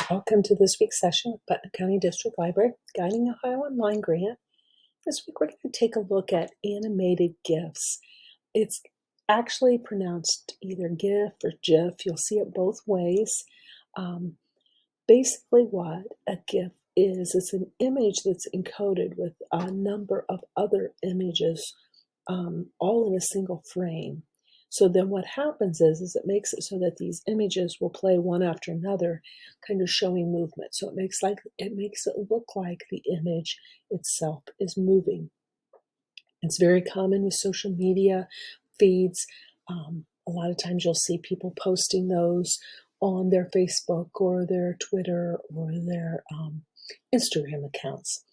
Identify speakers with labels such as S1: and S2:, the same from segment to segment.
S1: Welcome to this week's session with Putnam County District Library, Guiding Ohio Online Grant. This week we're going to take a look at animated GIFs. It's actually pronounced either GIF or GIF. You'll see it both ways. Basically what a GIF is, it's an image that's encoded with a number of other images all in a single frame. So then what happens is it makes it so that these images will play one after another, kind of showing movement. So it makes it look like the image itself is moving. It's very common with social media feeds. A lot of times you'll see people posting those on their Facebook or their Twitter or their Instagram accounts.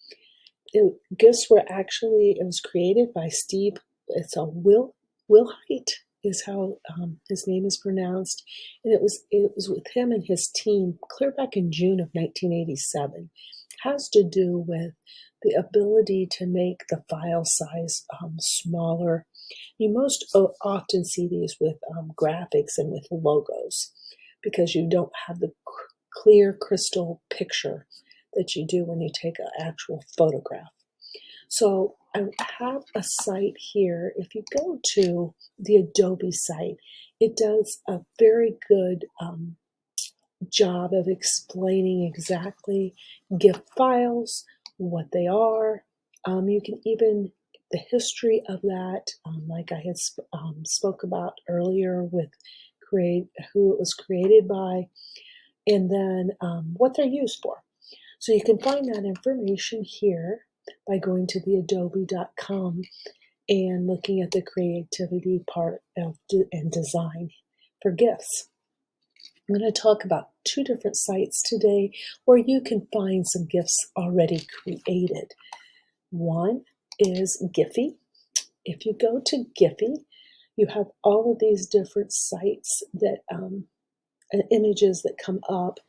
S1: GIFs were actually, it was created by Steve, it's a Wilhite is how his name is pronounced, and it was with him and his team clear back in June of 1987. Has to do with the ability to make the file size smaller. You most often see these with graphics and with logos because you don't have the clear crystal picture that you do when you take an actual photograph. So I have a site here. If you go to the Adobe site, it does a very good job of explaining exactly GIF files, what they are. You can even, the history of that, like I had spoke about earlier with who it was created by, and then what they're used for. So you can find that information here by going to the adobe.com and looking at the creativity part of and design for GIFs. I'm going to talk about two different sites today where you can find some GIFs already created. One is Giphy. If you go to Giphy, you have all of these different sites that images that come up.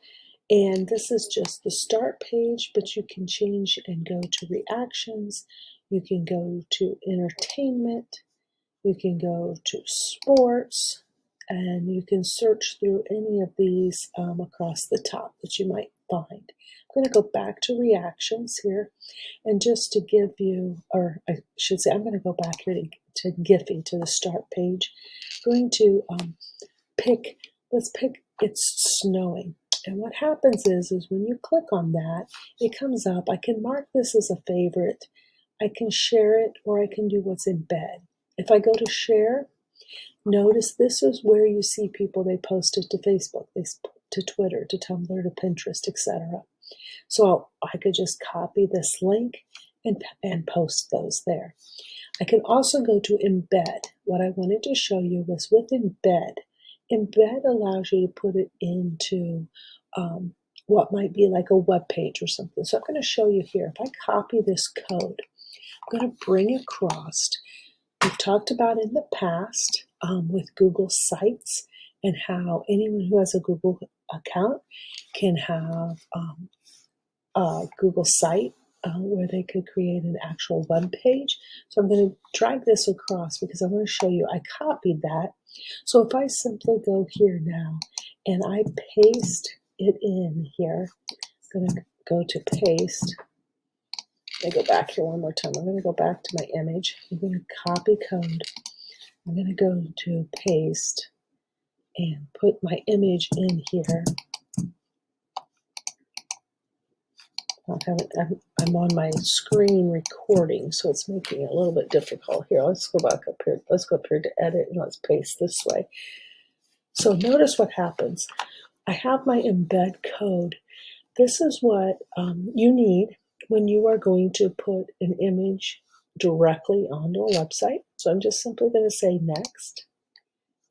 S1: And this is just the start page, but you can change and go to reactions. You can go to entertainment. You can go to sports. And you can search through any of these across the top that you might find. I'm going to go back to reactions here. And just to give you, or I should say, I'm going to go back here to Giphy, to the start page. I'm going to let's pick It's Snowing. And what happens is when you click on that, it comes up. I can mark this as a favorite. I can share it, or I can do what's embed. If I go to share, notice this is where you see people, they post it to Facebook, to Twitter, to Tumblr, to Pinterest, etc. So I could just copy this link and post those there. I can also go to embed. What I wanted to show you was with embed. Embed allows you to put it into what might be like a web page or something. So I'm going to show you here. If I copy this code, I'm going to bring across. We've talked about in the past with Google Sites and how anyone who has a Google account can have a Google site where they could create an actual web page. So I'm going to drag this across because I want to show you I copied that. So if I simply go here now and I paste it in here, I'm going to go to paste. I go back here one more time. I'm going to go back to my image. I'm going to copy code. I'm going to go to paste and put my image in here. I'm on my screen recording, so it's making it a little bit difficult here. Let's go back up here. Let's go up here to edit and let's paste this way. So notice what happens. I have my embed code. This is what you need when you are going to put an image directly onto a website. So I'm just simply going to say next,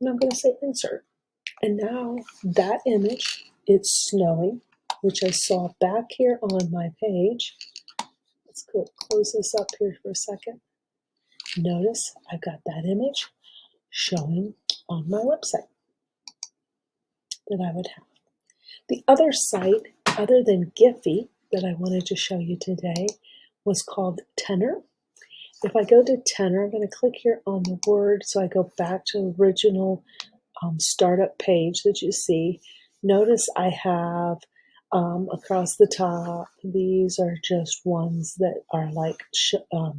S1: and I'm going to say insert. And now that image, it's snowing, which I saw back here on my page. Let's close this up here for a second. Notice I've got that image showing on my website that I would have. The other site, other than Giphy, that I wanted to show you today was called Tenor. If I go to Tenor, I'm going to click here on the word, so I go back to the original startup page that you see. Notice I have Across the top, these are just ones that are like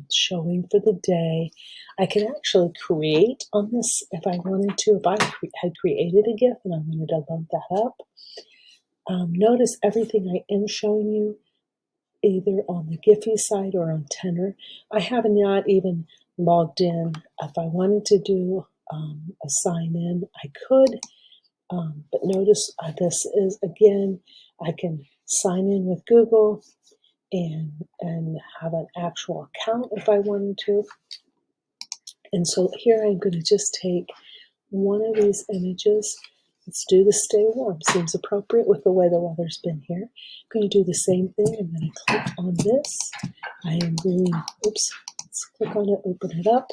S1: showing for the day. I can actually create on this if I wanted to. If I had created a GIF and I wanted to load that up, notice everything I am showing you either on the Giphy site or on Tenor. I have not even logged in. If I wanted to do a sign in, I could. But notice this is, again, I can sign in with Google and have an actual account if I wanted to. And so here I'm going to just take one of these images. Let's do the stay warm. Seems appropriate with the way the weather's been here. I'm going to do the same thing. I'm going to click on this. I am going, oops, let's click on it, open it up.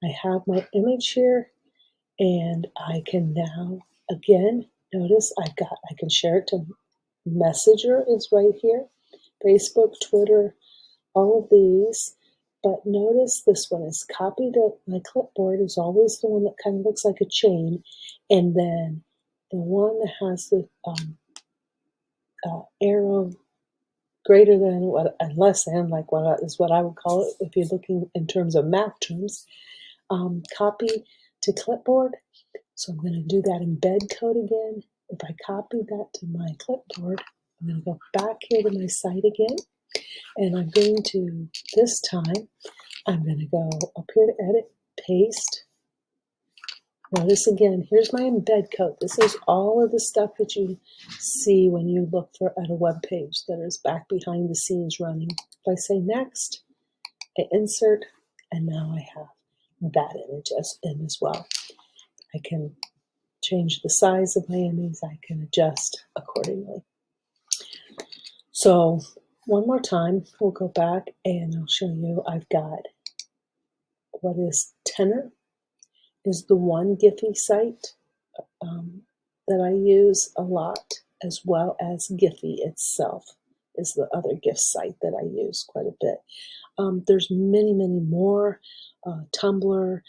S1: I have my image here, and I can now, again, notice I can share it to Messenger is right here, Facebook, Twitter, all of these. But notice this one is copied to my clipboard is always the one that kind of looks like a chain. And then the one that has the arrow greater than what, and less than, like what is what I would call it if you're looking in terms of math terms, copy to clipboard. So I'm going to do that embed code again. If I copy that to my clipboard, I'm going to go back here to my site again. And I'm going to, this time, I'm going to go up here to edit, paste. Notice again, here's my embed code. This is all of the stuff that you see when you look for at a web page that is back behind the scenes running. If I say next, I insert, and now I have that image in as well. I can change the size of my image. I can adjust accordingly. So one more time, we'll go back and I'll show you I've got what is Tenor is the one Giphy site that I use a lot, as well as Giphy itself is the other GIF site that I use quite a bit. There's many, many more. Tumblr,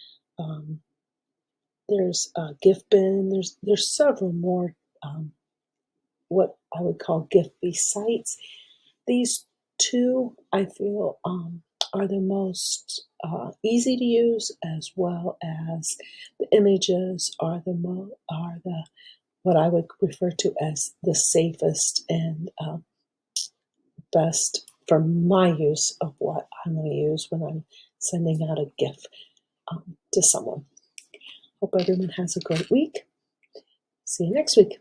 S1: there's GIFbin, there's several more what I would call Giphy sites. These two, I feel, are the most easy to use, as well as the images are the what I would refer to as the safest and best for my use of what I'm going to use when I'm sending out a GIF to someone. Hope everyone has a great week. See you next week.